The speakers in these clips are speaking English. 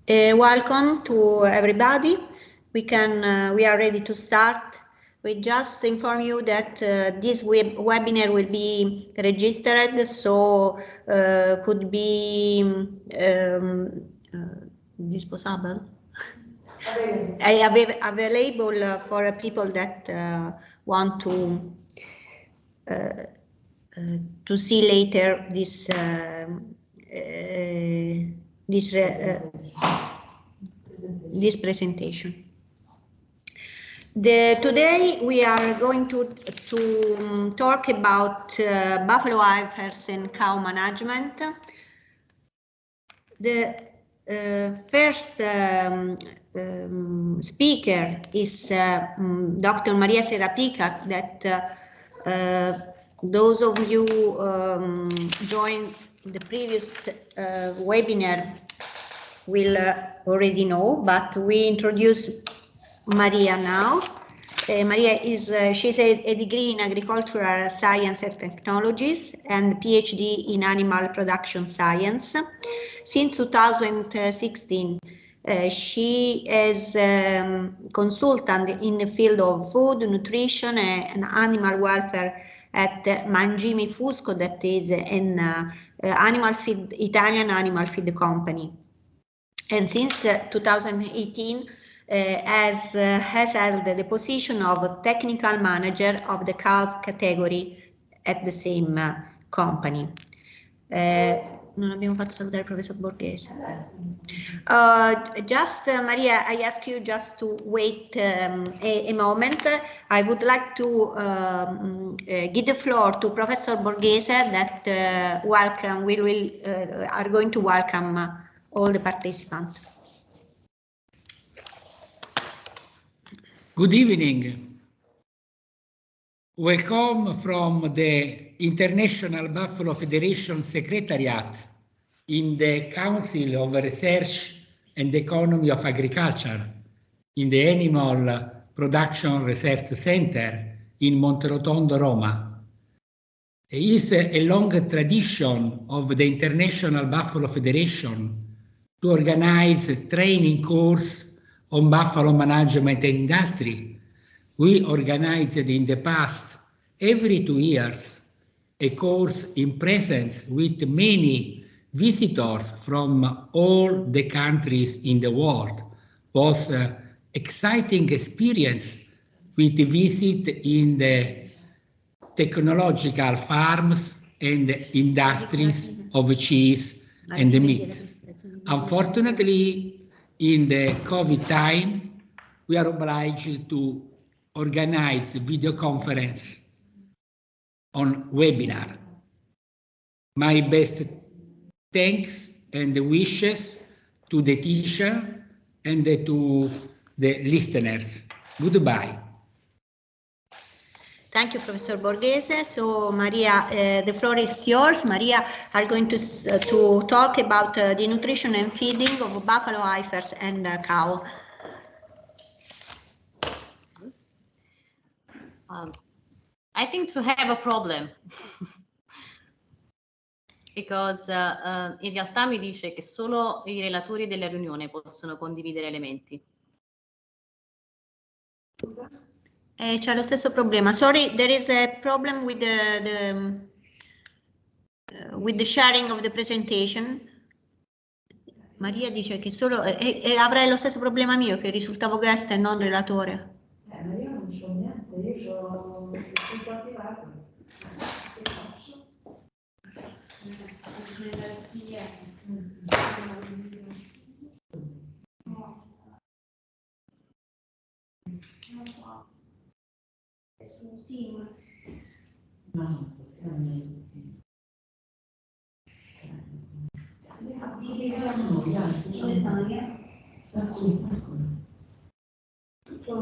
Welcome to everybody. We are ready to start. We just inform you that this webinar will be registered, so could be disposable. Available for people that want to see later this this presentation. Today we are going to talk about buffalo heifers and cow management. The first speaker is Dr. Maria Serrapica, that those of you joined the previous webinar will already know, but we introduce Maria now. Maria she's a degree in agricultural science and technologies and PhD in animal production science. Since 2016, she is consultant in the field of food, nutrition, and animal welfare at Mangimi Fusco, that is an Italian animal feed company. And since 2018, has held the position of technical manager of the calf category at the same company. Non abbiamo fatto salutare il professor Borghese. Maria, I ask you just to wait a moment. I would like to give the floor to Professor Borghese that are going to welcome all the participants. Good evening. Welcome from the International Buffalo Federation Secretariat in the Council of Research and Economy of Agriculture in the Animal Production Research Center in Monterotondo, Roma. It is a long tradition of the International Buffalo Federation to organize a training course on buffalo management and industry. We organized in the past, every 2 years, a course in presence with many visitors from all the countries in the world. It was an exciting experience with visit in the technological farms and industries of cheese and the meat. Unfortunately, in the COVID time, we are obliged to organize video conference on webinar. My best thanks and wishes to the teacher and to the listeners. Goodbye. Thank you, Professor Borghese. So, Maria, the floor is yours. Maria are going to talk about the nutrition and feeding of buffalo heifers and cow. I think to have a problem because in realtà mi dice che solo i relatori della riunione possono condividere elementi. C'è lo stesso problema. Sorry, there is a problem with the sharing of the presentation. Maria dice che solo avrei lo stesso problema mio, che risultavo guest e non relatore. Ma io non so niente, io ho tutto attivato. Che faccio? No, non possiamo dove sta Maria? Sta qui, tutto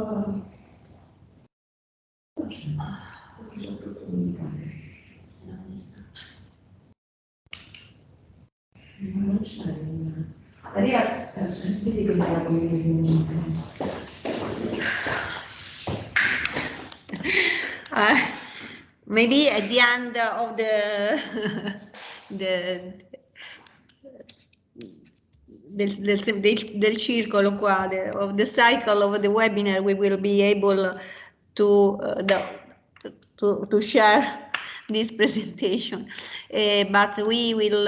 non c'è Maria, vedi che fa Maybe at the end of del circolo qua, of the cycle of the webinar, we will be able to share this presentation, but we will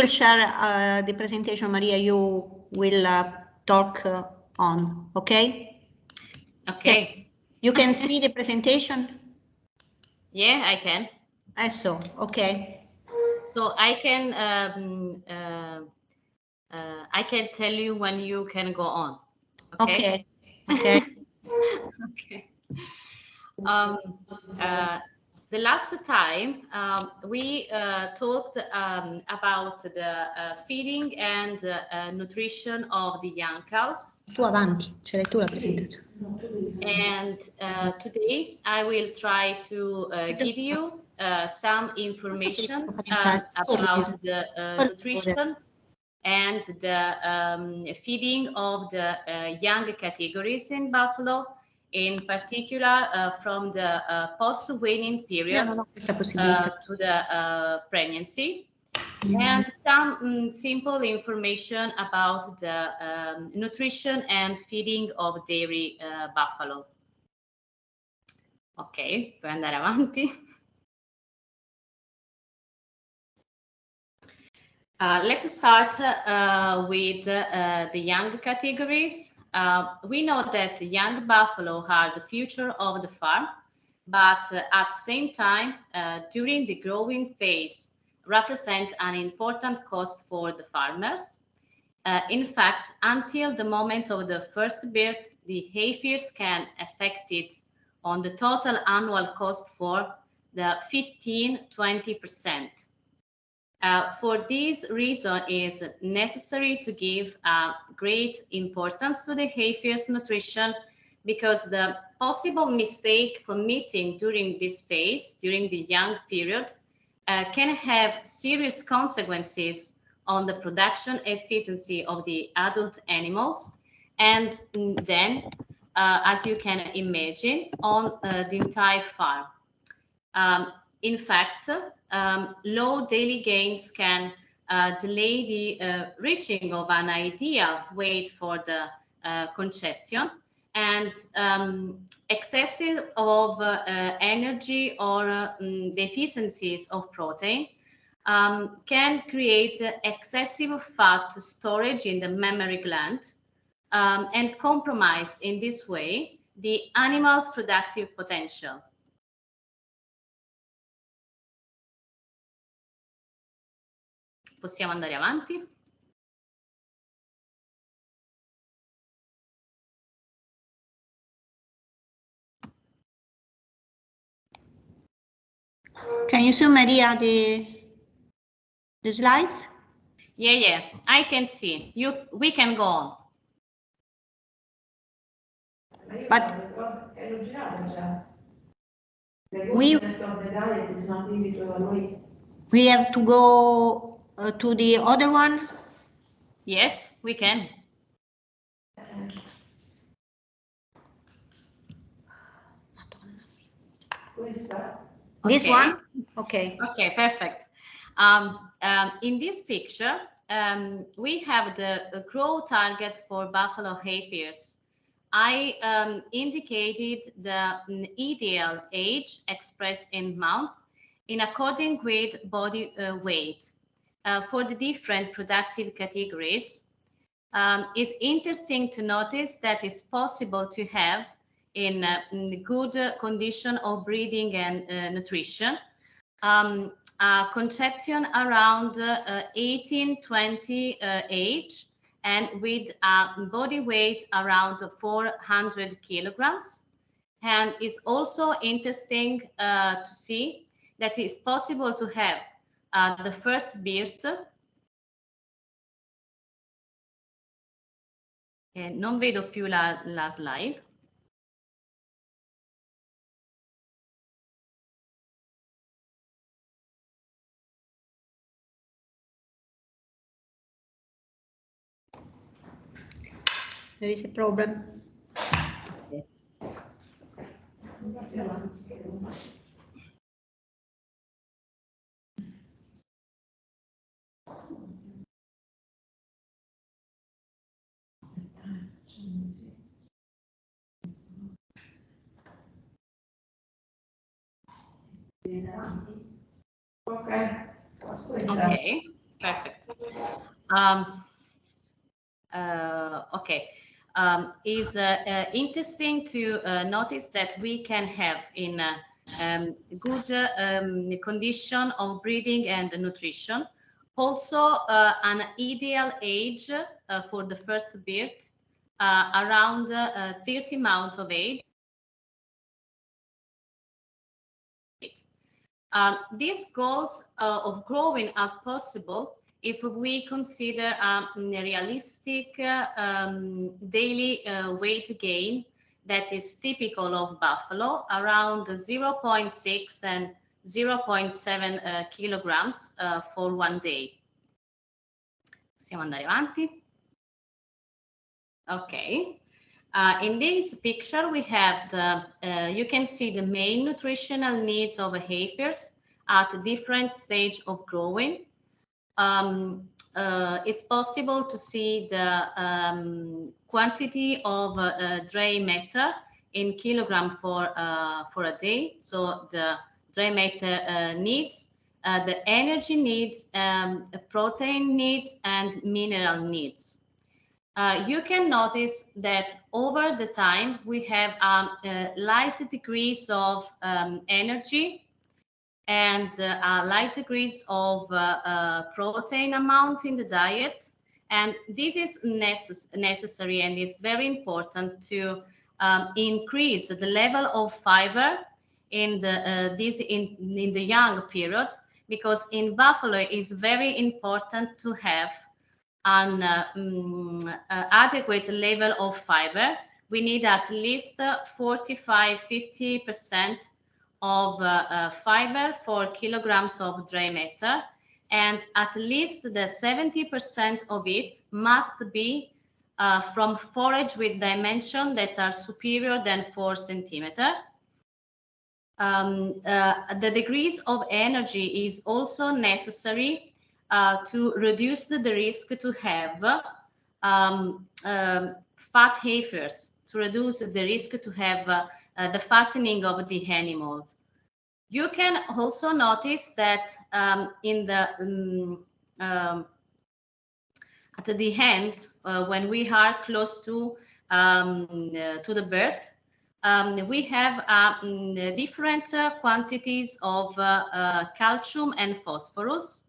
share the presentation. Maria, you will talk on, okay? Okay. You can see the presentation? Yeah, I can. I saw, okay. So I can tell you when you can go on. Okay. Okay. Okay. The last time we talked about the feeding and nutrition of the young cows. Tu avanti, ce l'hai tu la presentazione. And today I will try to give you some information about the nutrition and the feeding of the young categories in buffalo, in particular from the post-weaning period to the pregnancy, and some simple information about the nutrition and feeding of dairy buffalo. Ok, puoi andare avanti. Let's start with the young categories. We know that young buffalo are the future of the farm, but at the same time, during the growing phase, represent an important cost for the farmers. In fact, until the moment of the first birth, the heifers can affect it on the total annual cost for the 15–20%. For this reason, it is necessary to give great importance to the heifer's nutrition, because the possible mistake committing during this phase, during the young period, can have serious consequences on the production efficiency of the adult animals, and then, as you can imagine, on the entire farm. In fact, low daily gains can delay the reaching of an ideal weight for the conception, and excessive of energy or deficiencies of protein can create excessive fat storage in the mammary gland and compromise in this way the animal's productive potential. Possiamo andare avanti? Can you see, Maria, the slides? Yeah, I can see. We can go on. But we have to go to the other one? Yes, we can. This one? Okay. Okay, perfect. In this picture, we have the growth target for buffalo heifers. I indicated the ideal age expressed in month in according with body weight for the different productive categories. It's interesting to notice that it's possible to have in good condition of breeding and nutrition conception around 18–20 age, and with a body weight around 400 kilograms. And it's also interesting to see that it's possible to have the first birth. Non vedo più la slide. There is a problem. Okay, perfect. Okay, is interesting to notice that we can have in good condition of breeding and nutrition. Also, an ideal age for the first birth, around 30 months of age. These goals of growing are possible if we consider a realistic daily weight gain that is typical of buffalo, around 0.6 and 0.7 kilograms for one day. Possiamo andare avanti. Okay. In this picture, we have you can see the main nutritional needs of heifers at different stage of growing. It's possible to see the quantity of dry matter in kilogram for a day. So the dry matter needs, the energy needs, protein needs, and mineral needs. You can notice that over the time we have light degrees of energy and light degrees of protein amount in the diet, and this is necessary and is very important to increase the level of fiber in the in the young period, because in buffalo it is very important to have an adequate level of fiber. We need at least 45–50% of fiber for kilograms of dry matter, and at least the 70% of it must be from forage with dimensions that are superior than 4 centimeters. The degrees of energy is also necessary to reduce the risk to have fat heifers, to reduce the risk to have the fattening of the animals. You can also notice that in the at the end, when we are close to the birth, we have different quantities of calcium and phosphorus.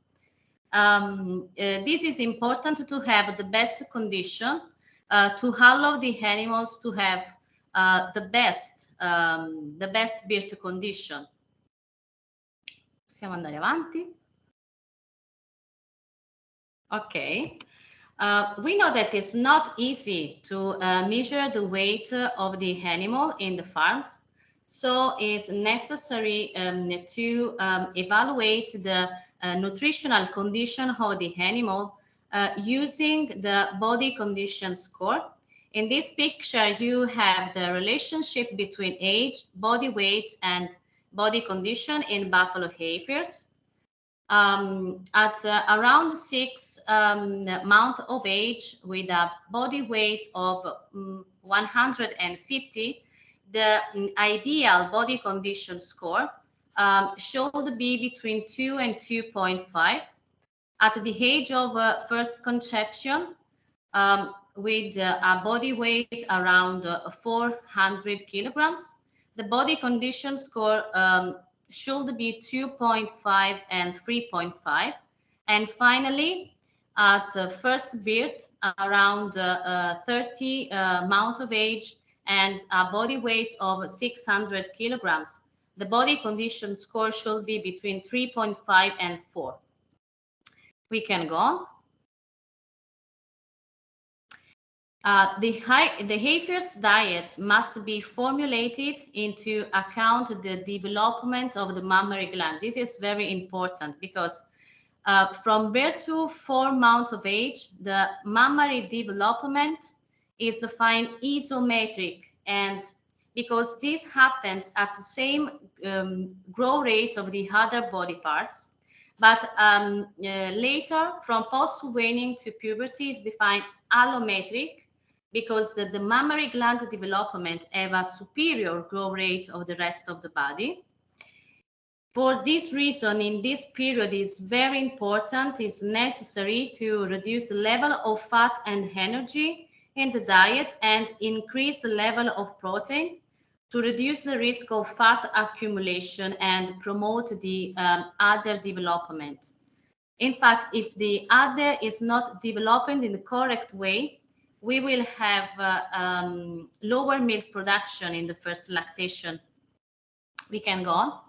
This is important to have the best condition to allow the animals to have the best birth condition. Possiamo andare avanti. Okay. We know that it's not easy to measure the weight of the animal in the farms, so it's necessary to evaluate the nutritional condition of the animal using the body condition score. In this picture, you have the relationship between age, body weight, and body condition in buffalo heifers. At around 6 months of age, with a body weight of 150, the ideal body condition score should be between 2 and 2.5. At the age of first conception, with a body weight around 400 kilograms, the body condition score should be 2.5 and 3.5. And finally, at first birth, around 30 months of age and a body weight of 600 kilograms, the body condition score should be between 3.5 and 4. We can go on. The heifer's diet must be formulated into account the development of the mammary gland. This is very important because from birth to 4 months of age, the mammary development is defined isometric, and because this happens at the same growth rate of the other body parts, but later from post-weaning to puberty is defined allometric, because the mammary gland development have a superior growth rate of the rest of the body. For this reason, in this period, is very important, it's necessary to reduce the level of fat and energy in the diet and increase the level of protein to reduce the risk of fat accumulation and promote the udder development. In fact, if the udder is not developing in the correct way, we will have lower milk production in the first lactation. We can go on.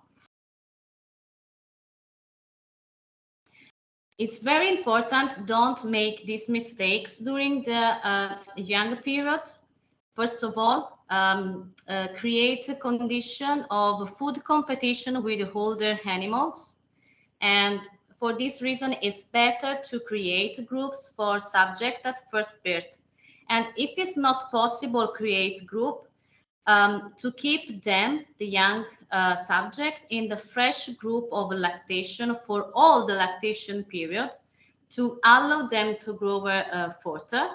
It's very important, don't make these mistakes during the young period. First of all, create a condition of food competition with older animals. And for this reason, it's better to create groups for subject at first birth. And if it's not possible, create group to keep them, the young subject, in the fresh group of lactation for all the lactation period to allow them to grow further.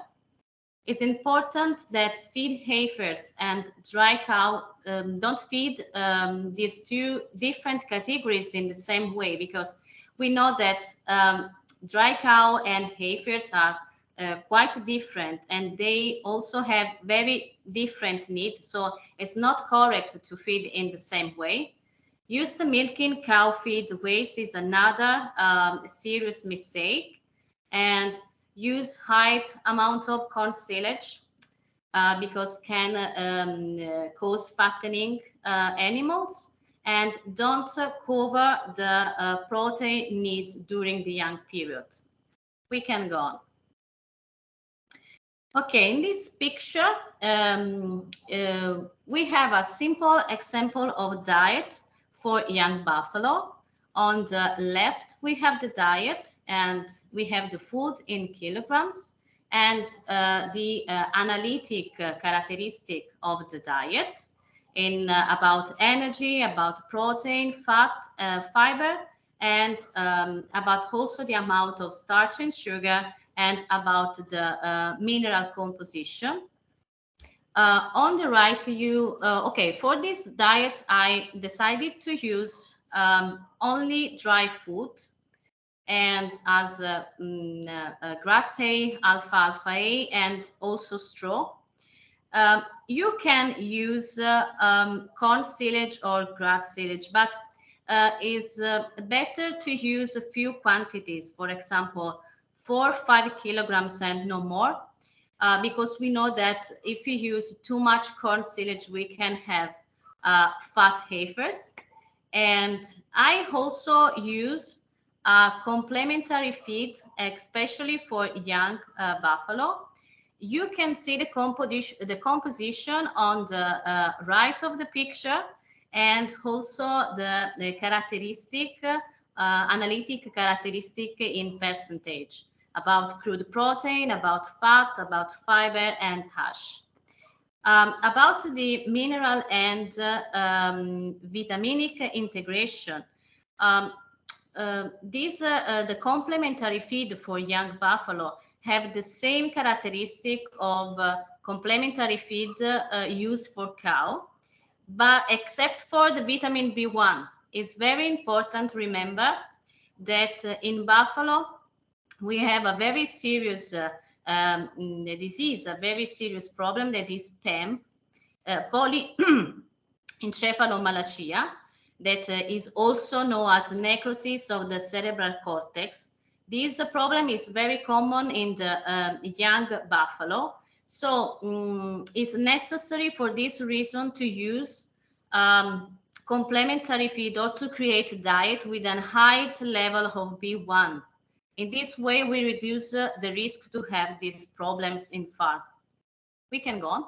It's important that feed heifers and dry cow don't feed these two different categories in the same way, because we know that dry cow and heifers are quite different, and they also have very different needs, so it's not correct to feed in the same way. Use the milking cow feed waste is another serious mistake, and use high amount of corn silage because can cause fattening animals, and don't cover the protein needs during the young period. We can go on. Okay, in this picture, we have a simple example of diet for young buffalo. On the left, we have the diet, and we have the food in kilograms, and the analytic characteristic of the diet in about energy, about protein, fat, fiber, and about also the amount of starch and sugar, and about the mineral composition. On the right, okay, for this diet, I decided to use only dry food, and as grass hay, alfalfa hay, and also straw. You can use corn silage or grass silage, but it's better to use a few quantities, for example, 4 or 5 kilograms and no more, because we know that if you use too much corn silage, we can have fat heifers. And I also use complementary feed, especially for young buffalo. You can see the composition on the right of the picture, and also the characteristic, analytic characteristic in percentage, about crude protein, about fat, about fiber, and hash. About the mineral and vitaminic integration, the complementary feed for young buffalo have the same characteristic of complementary feed used for cow, but except for the vitamin B1. It's very important to remember that in buffalo we have a very serious disease, a very serious problem, that is PEM, polyencephalomalacia, that is also known as necrosis of the cerebral cortex. This problem is very common in the young buffalo. So it's necessary for this reason to use complementary feed or to create a diet with a high level of B1. In this way, we reduce the risk to have these problems in farm. We can go on.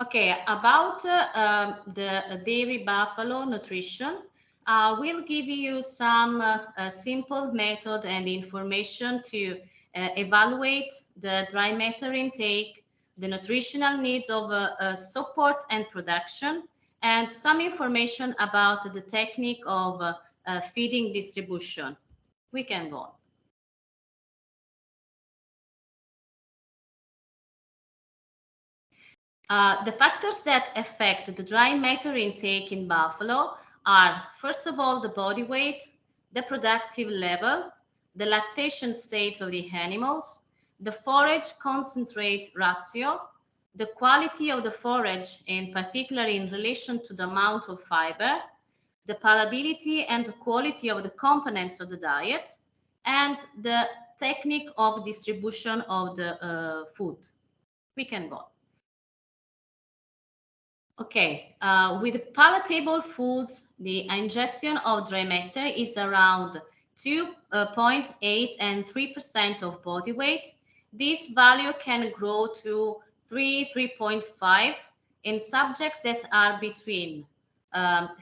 Okay, about the dairy buffalo nutrition, we'll give you some simple method and information to evaluate the dry matter intake, the nutritional needs of support and production, and some information about the technique of feeding distribution. We can go on. The factors that affect the dry matter intake in buffalo are, first of all, the body weight, the productive level, the lactation state of the animals, the forage concentrate ratio, the quality of the forage, in particular in relation to the amount of fiber, the palatability and the quality of the components of the diet, and the technique of distribution of the food. We can go. Okay, with palatable foods, the ingestion of dry matter is around 2.8 and 3% of body weight. This value can grow to 3.5 in subjects that are between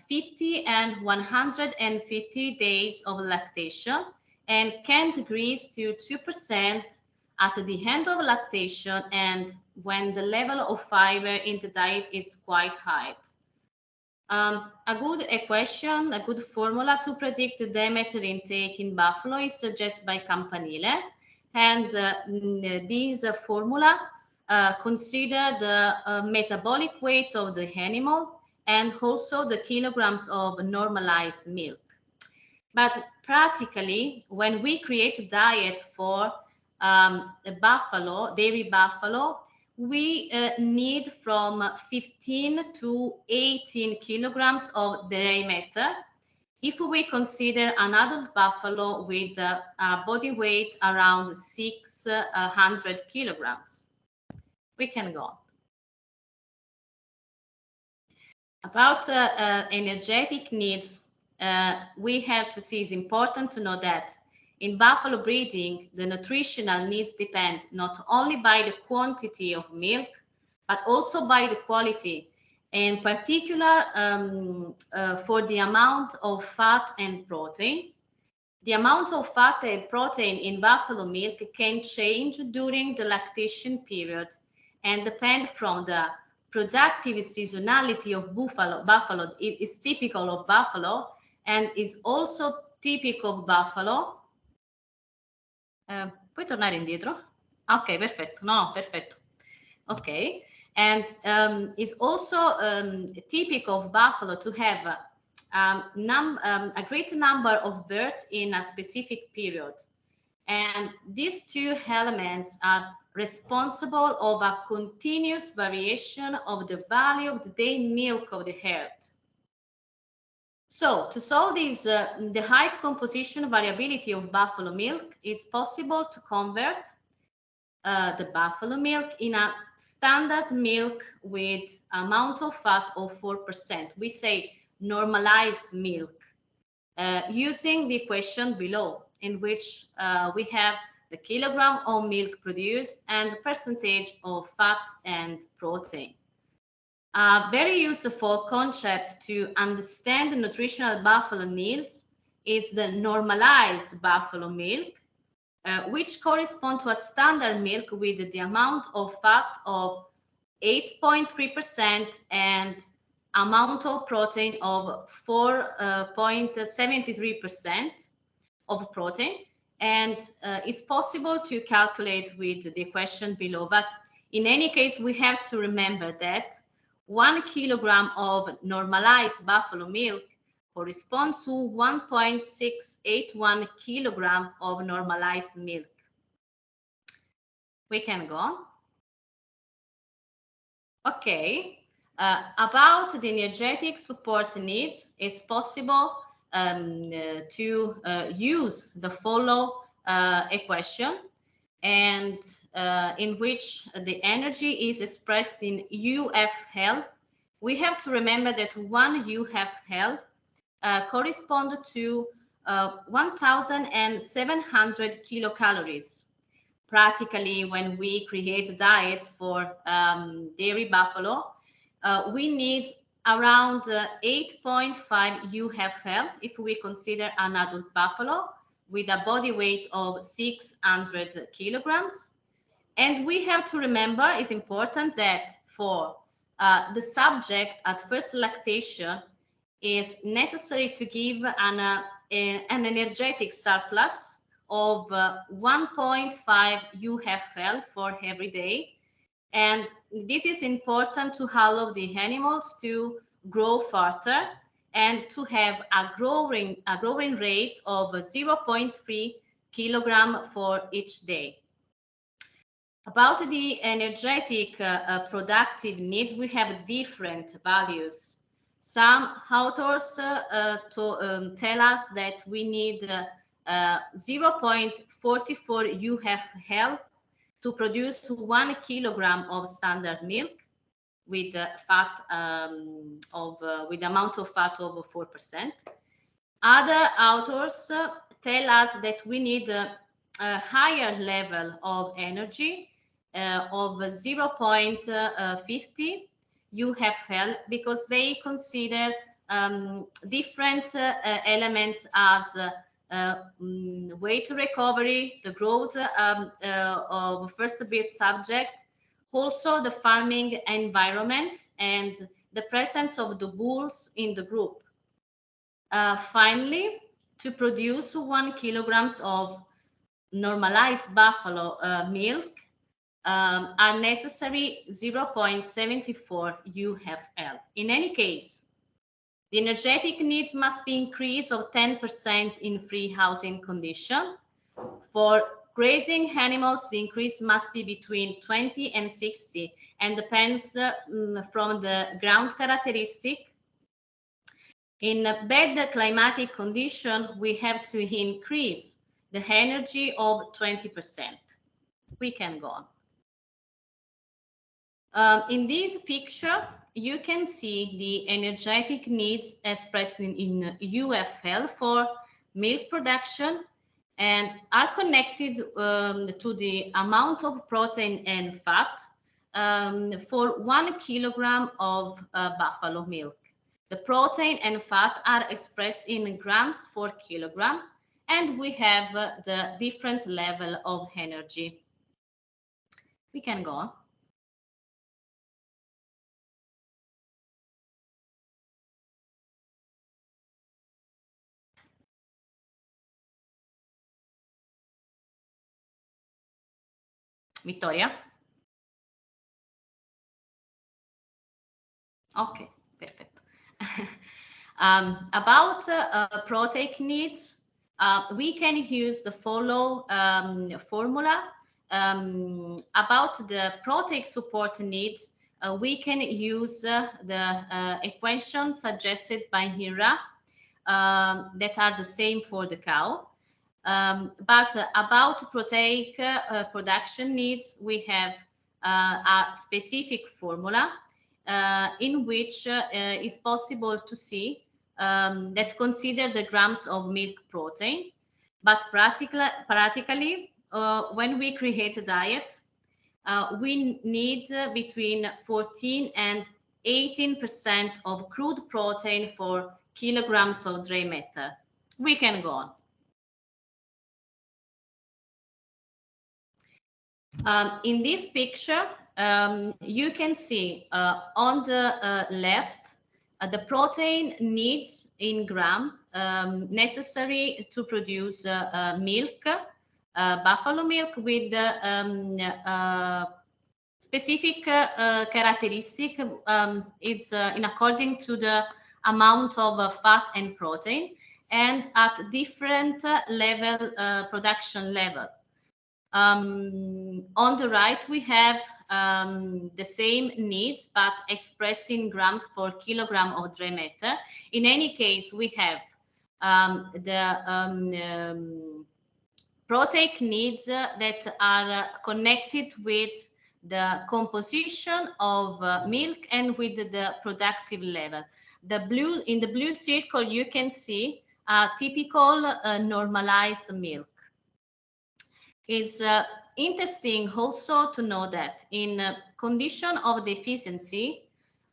50 and 150 days of lactation, and can decrease to 2% at the end of lactation and when the level of fiber in the diet is quite high. A good equation, a good formula to predict the diameter intake in buffalo is suggested by Campanile, and this formula consider the metabolic weight of the animal and also the kilograms of normalized milk. But practically, when we create a diet for a buffalo, dairy buffalo, we need from 15 to 18 kilograms of dairy matter. If we consider an adult buffalo with a body weight around 600 kilograms, we can go on. About energetic needs, we have to see, it's important to know that in buffalo breeding, the nutritional needs depend not only by the quantity of milk, but also by the quality, in particular for the amount of fat and protein. The amount of fat and protein in buffalo milk can change during the lactation period and depend from the productive seasonality of buffalo. Buffalo is typical of buffalo and is also typical of buffalo. Puoi tornare indietro? Ok, perfetto. No, perfetto. Okay, and is also typical of buffalo to have a great number of births in a specific period. And these two elements are responsible of a continuous variation of the value of the day milk of the herd. So to solve this, the height composition variability of buffalo milk is possible to convert the buffalo milk in a standard milk with amount of fat of 4%. We say normalized milk using the equation below, in which we have the kilogram of milk produced and the percentage of fat and protein. A very useful concept to understand the nutritional buffalo needs is the normalized buffalo milk, which correspond to a standard milk with the amount of fat of 8.3% and amount of protein of 4.73% of protein, and it's possible to calculate with the equation below. But in any case, we have to remember that 1 kilogram of normalized buffalo milk corresponds to 1.681 kilogram of normalized milk. We can go on. Okay, about the energetic support needs, it's possible to use the follow equation, and in which the energy is expressed in UFL. We have to remember that 1 UFL correspond to 1,700 kilocalories. Practically, when we create a diet for dairy buffalo, we need around 8.5 UFL if we consider an adult buffalo with a body weight of 600 kilograms. And we have to remember, it's important that for the subject at first lactation, is necessary to give an energetic surplus of 1.5 UFL for every day. And this is important to allow the animals to grow further and to have a growing rate of 0.3 kilogram for each day. About the energetic productive needs, we have different values. Some authors tell us that we need 0.44 UFL to produce 1 kilogram of standard milk with fat with amount of fat of 4%. Other authors tell us that we need a higher level of energy of 0.50 UFL because they consider different elements as weight recovery, the growth of first birth subject, also the farming environment, and the presence of the bulls in the group. Finally, to produce 1 kilogram of normalized buffalo milk are necessary 0.74 UFL. In any case, the energetic needs must be increased of 10% in free housing condition. For grazing animals, the increase must be between 20 and 60 and depends from the ground characteristic. In bad climatic condition, we have to increase the energy of 20%. We can go on. In this picture, you can see the energetic needs expressed in UFL for milk production and are connected to the amount of protein and fat for 1 kilogram of buffalo milk. The protein and fat are expressed in grams per kilogram, and we have the different level of energy. We can go on. Vittoria? Okay, perfect. About protein needs, we can use the follow formula. About the protein support needs, we can use the equation suggested by Hira that are the same for the cow. But about protein production needs, we have a specific formula in which is possible to see that consider the grams of milk protein. But practically, when we create a diet, we need between 14 and 18% of crude protein for kilograms of dry matter. We can go on. In this picture, you can see on the left the protein needs in gram necessary to produce milk, buffalo milk with specific characteristic. It's in according to the amount of fat and protein, and at different level production level. On the right, we have the same needs, but expressed in grams per kilogram of dry matter. In any case, we have the protein needs that are connected with the composition of milk and with the productive level. In the blue circle, you can see a typical normalized milk. It's interesting also to know that in condition of deficiency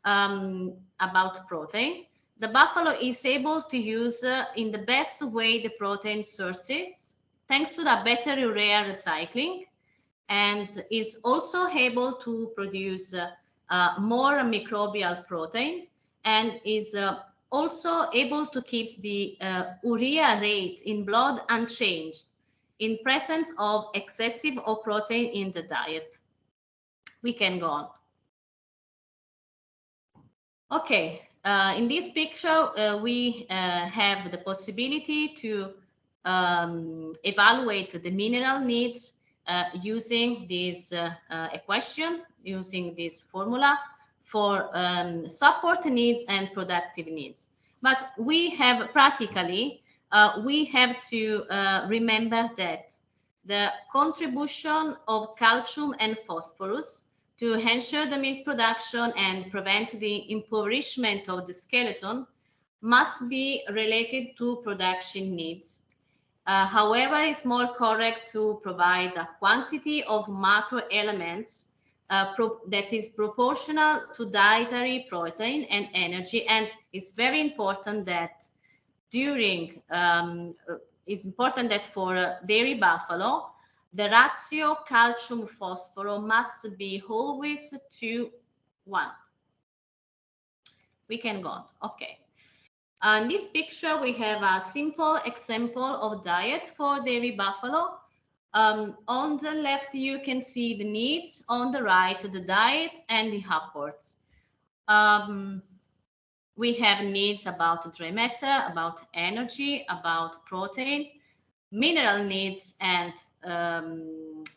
about protein, the buffalo is able to use in the best way the protein sources thanks to the better urea recycling, and is also able to produce more microbial protein, and is also able to keep the urea rate in blood unchanged in presence of excessive of protein in the diet. We can go on. Okay, in this picture, we have the possibility to evaluate the mineral needs using this equation, using this formula for support needs and productive needs. But we have practically, we have to remember that the contribution of calcium and phosphorus to ensure the milk production and prevent the impoverishment of the skeleton must be related to production needs. However, it's more correct to provide a quantity of macro elements that is proportional to dietary protein and energy, and it's very important that it's important that for dairy buffalo, the ratio calcium phosphorus must be always 2:1. We can go on. Okay. In this picture, we have a simple example of diet for dairy buffalo. On the left, you can see the needs. On the right, the diet and the upwards. We have needs about dry matter, about energy, about protein, mineral needs, and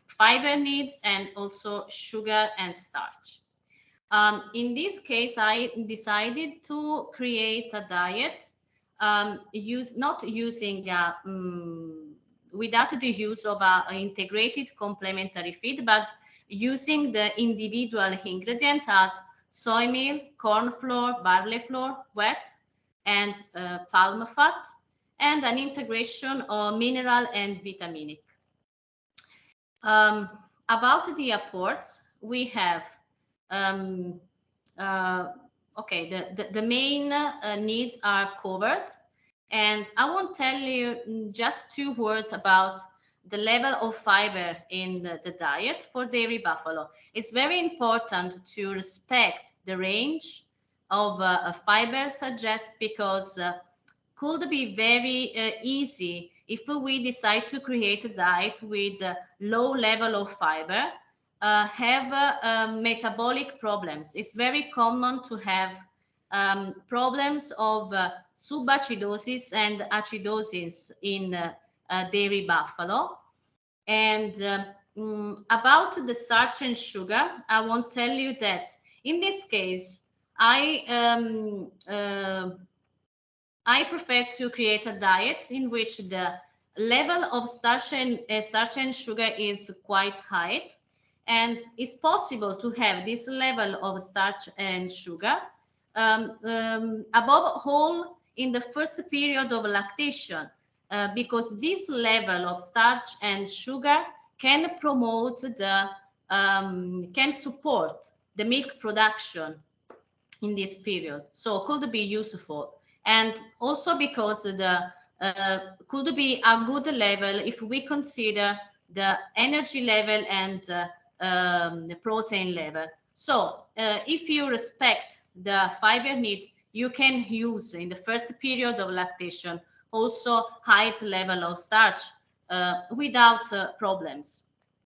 fiber needs, and also sugar and starch. In this case, I decided to create a diet not using without the use of an integrated complementary feed, but using the individual ingredients as soy meal, corn flour, barley flour, wheat, and palm fat, and an integration of mineral and vitaminic. About the apports, we have okay, the main needs are covered, and I won't tell you just 2 words about the level of fiber in the diet for dairy buffalo. It's very important to respect the range of fiber suggested, because could be very easy if we decide to create a diet with low level of fiber, have metabolic problems. It's very common to have problems of subacidosis and acidosis in dairy buffalo. And about the starch and sugar, I won't tell you that in this case, I prefer to create a diet in which the level of starch and sugar is quite high, and it's possible to have this level of starch and sugar above all in the first period of lactation, because this level of starch and sugar can promote the can support the milk production in this period, so could be useful. And also because the could be a good level if we consider the energy level and the protein level. So if you respect the fiber needs, you can use in the first period of lactation also high level of starch without problems.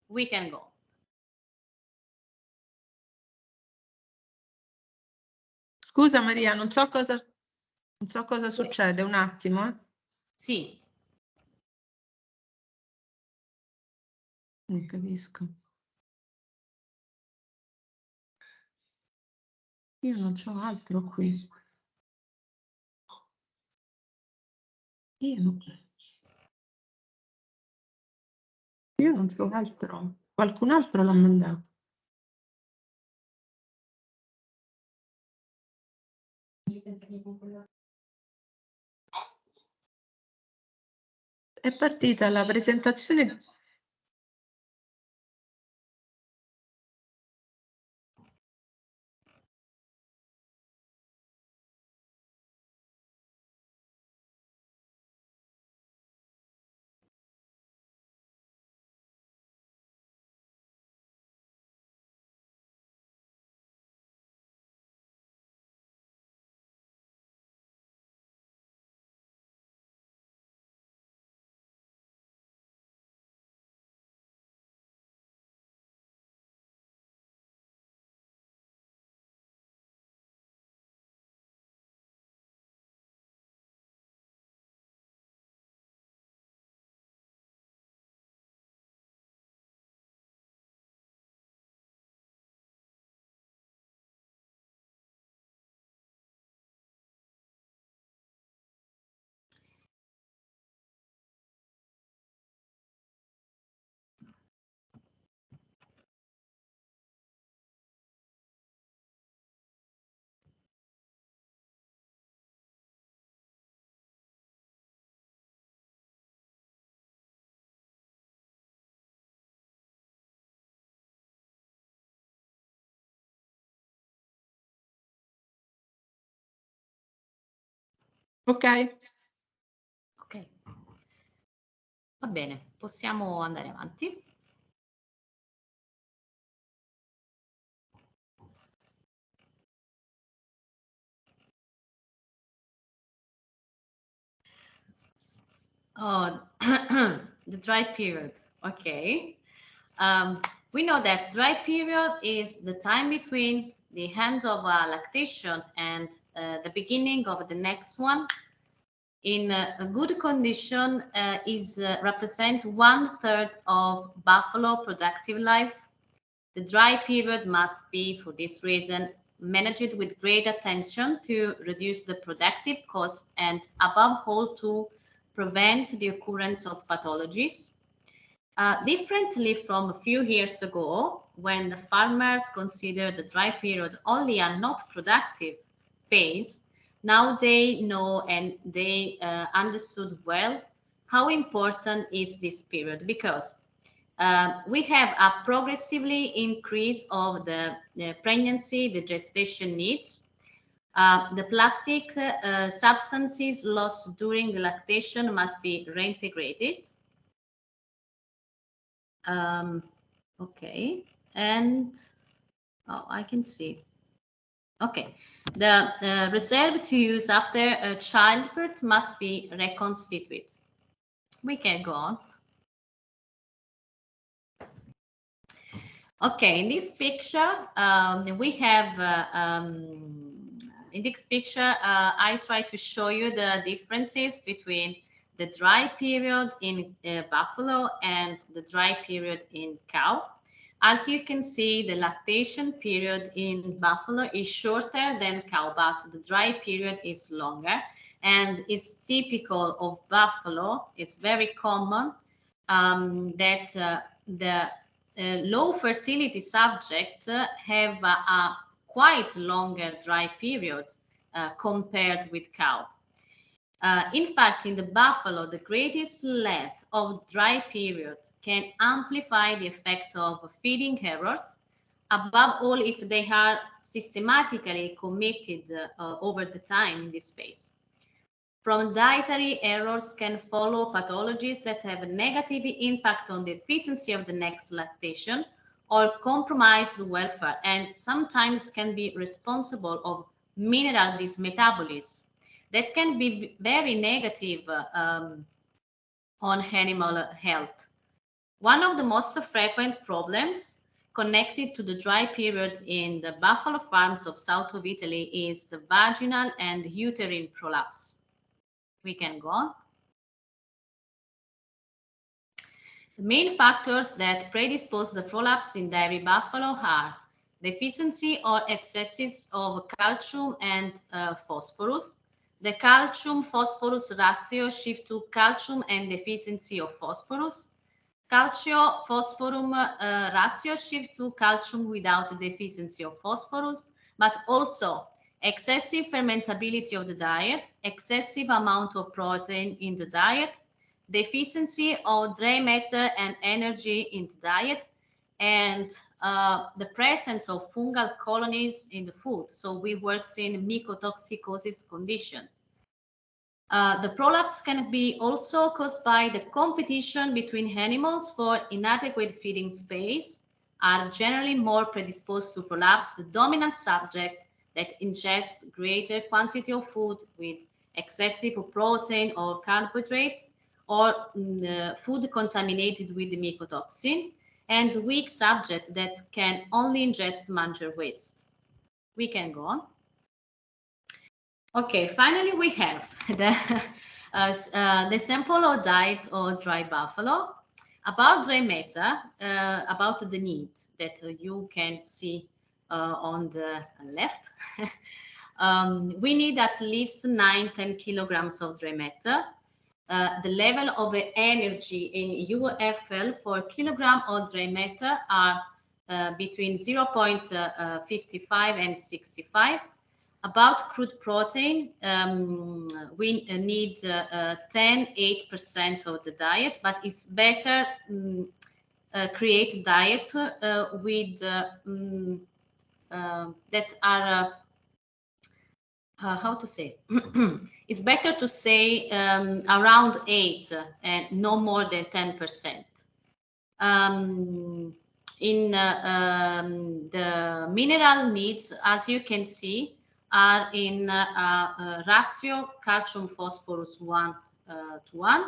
We can go. Scusa Maria, non so cosa succede, un attimo. Sì. Non capisco. Io non c'ho altro qui. Io non c'ho altro. Qualcun altro l'ha mandato. È partita la presentazione. Ok. Ok. Va bene, possiamo andare avanti. Oh, the dry period. Okay. We know that dry period is the time between the end of lactation and the beginning of the next one. In a good condition represent 1/3 of buffalo productive life. The dry period must be, for this reason, managed with great attention to reduce the productive cost and above all to prevent the occurrence of pathologies. Differently from a few years ago, when the farmers considered the dry period only a not productive phase, now they know and they understood well how important is this period, because we have a progressively increase of the pregnancy, the gestation needs. The plastic substances lost during the lactation must be reintegrated. Okay, and I can see. Okay, the reserve to use after childbirth must be reconstituted. We can go on. Okay, in this picture, we have, in this picture, I try to show you the differences between the dry period in buffalo and the dry period in cow. As you can see, the lactation period in buffalo is shorter than cow, but the dry period is longer and is typical of buffalo. It's very common that the low fertility subjects have a quite longer dry period compared with cow. In fact, in the buffalo, the greatest length of dry period can amplify the effect of feeding errors, above all if they are systematically committed over the time in this phase. From dietary errors can follow pathologies that have a negative impact on the efficiency of the next lactation or compromise the welfare, and sometimes can be responsible of mineral dysmetabolism that can be very negative on animal health. One of the most frequent problems connected to the dry periods in the buffalo farms of south of Italy is the vaginal and uterine prolapse. We can go on. The main factors that predispose the prolapse in dairy buffalo are deficiency or excesses of calcium and phosphorus. The calcium-phosphorus ratio shifts to calcium and deficiency of phosphorus. Calcio-phosphorum ratio shifts to calcium without deficiency of phosphorus, but also excessive fermentability of the diet, excessive amount of protein in the diet, deficiency of dry matter and energy in the diet, and the presence of fungal colonies in the food. So we work in mycotoxicosis condition. The prolapse can be also caused by the competition between animals for inadequate feeding space, are generally more predisposed to prolapse the dominant subject that ingests greater quantity of food with excessive protein or carbohydrates, or food contaminated with the mycotoxin, and weak subject that can only ingest manger waste. We can go on. Okay, finally we have the sample or diet of dry buffalo. About dry matter, about the need that you can see on the left. We need at least 9-10 kilograms of dry matter. The level of energy in UFL for kilogram of dry matter are between 0.55 and 65. About crude protein, we need 8% of the diet, but it's better create diet with that are how to say it's better to say around 8 and no more than 10%. In the mineral needs, as you can see, are in ratio calcium phosphorus 1 to 1.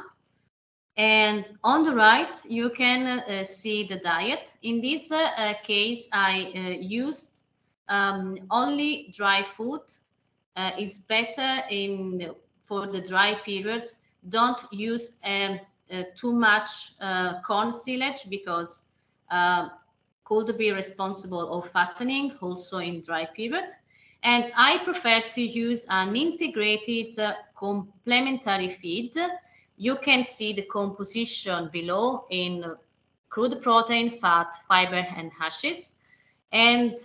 And on the right, you can see the diet. In this case, I used only dry food. Is better for the dry period. Don't use too much corn silage because could be responsible of fattening also in dry period. And I prefer to use an integrated complementary feed. You can see the composition below in crude protein, fat, fiber, and ashes. And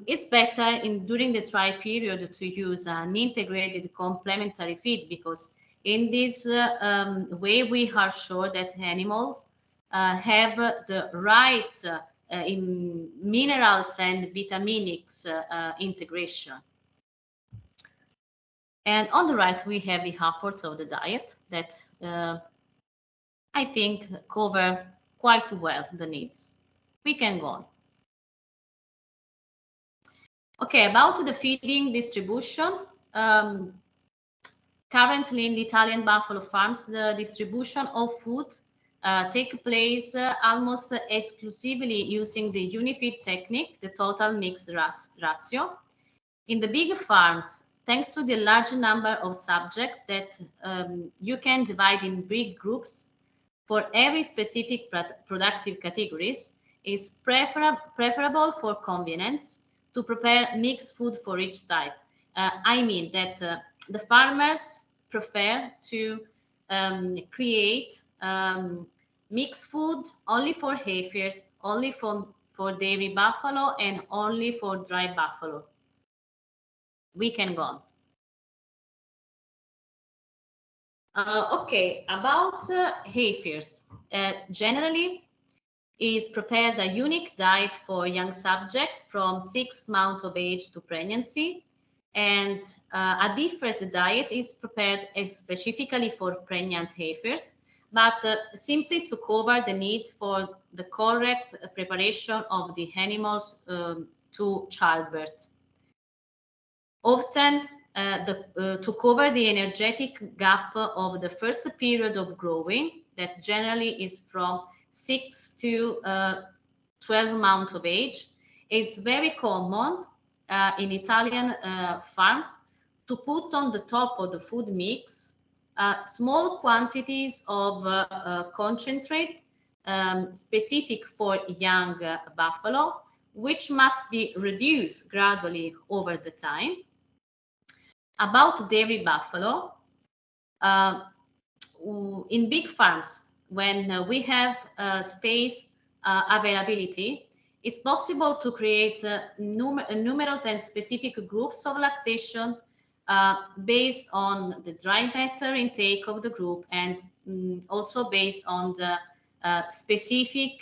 it's better during the dry period to use an integrated complementary feed because in this way we are sure that animals have the right in minerals and vitaminics integration. And on the right we have the upwards of the diet that I think cover quite well the needs. We can go on. Okay, about the feeding distribution. Currently in the Italian buffalo farms, the distribution of food take place almost exclusively using the unifeed technique, the total mix ratio. In the big farms, thanks to the large number of subjects that you can divide in big groups for every specific productive categories, is preferable for convenience to prepare mixed food for each type. I mean that the farmers prefer to create mixed food only for heifers, only for dairy buffalo, and only for dry buffalo. We can go on. Okay, about heifers. Generally, is prepared a unique diet for young subject from 6 months of age to pregnancy, and a different diet is prepared specifically for pregnant heifers, but simply to cover the needs for the correct preparation of the animals to childbirth. Often to cover the energetic gap of the first period of growing, that generally is from 6 to 12 months of age, is very common in Italian farms to put on the top of the food mix small quantities of concentrate specific for young buffalo, which must be reduced gradually over the time. About dairy buffalo, in big farms, when we have space availability, it's possible to create numerous and specific groups of lactation based on the dry matter intake of the group, and also based on the specific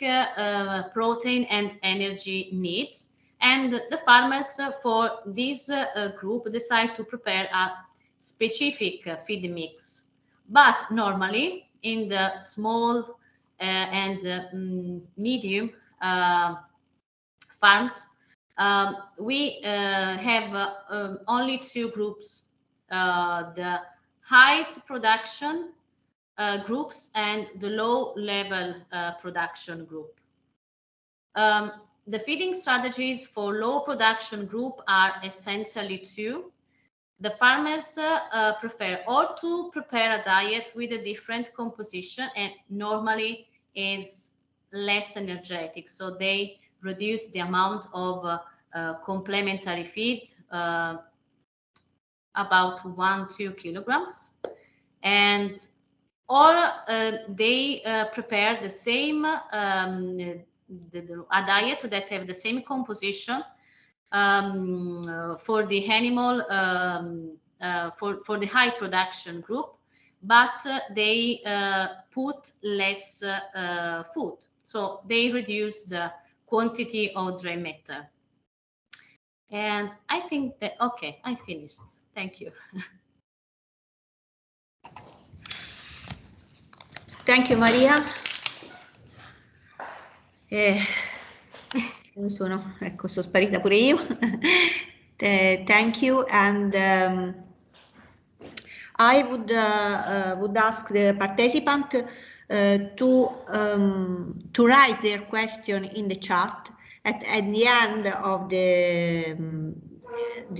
protein and energy needs. And the farmers for this group decide to prepare a specific feed mix. But normally in the small and medium farms, we have only 2 groups, the high production groups and the low level production group. The feeding strategies for low production group are essentially 2. The farmers prefer or to prepare a diet with a different composition and normally is less energetic, so they reduce the amount of complementary feed about 1-2 kilograms, and or they prepare the same a diet that have the same composition for the animal for the high production group, but they put less food, so they reduce the quantity of dry matter. And I think that, okay, I finished. Thank you. Thank you, Maria. Ecco, sono sparita pure io. Thank you, and I would ask the participant to write their question in the chat. At the end of the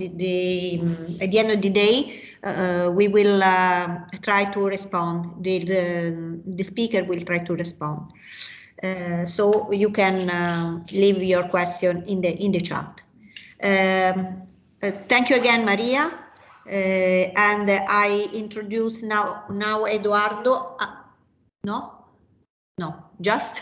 day, we will try to respond. The speaker will try to respond. So you can leave your question in the chat. Thank you again, Maria. And I introduce now Eduardo. No, just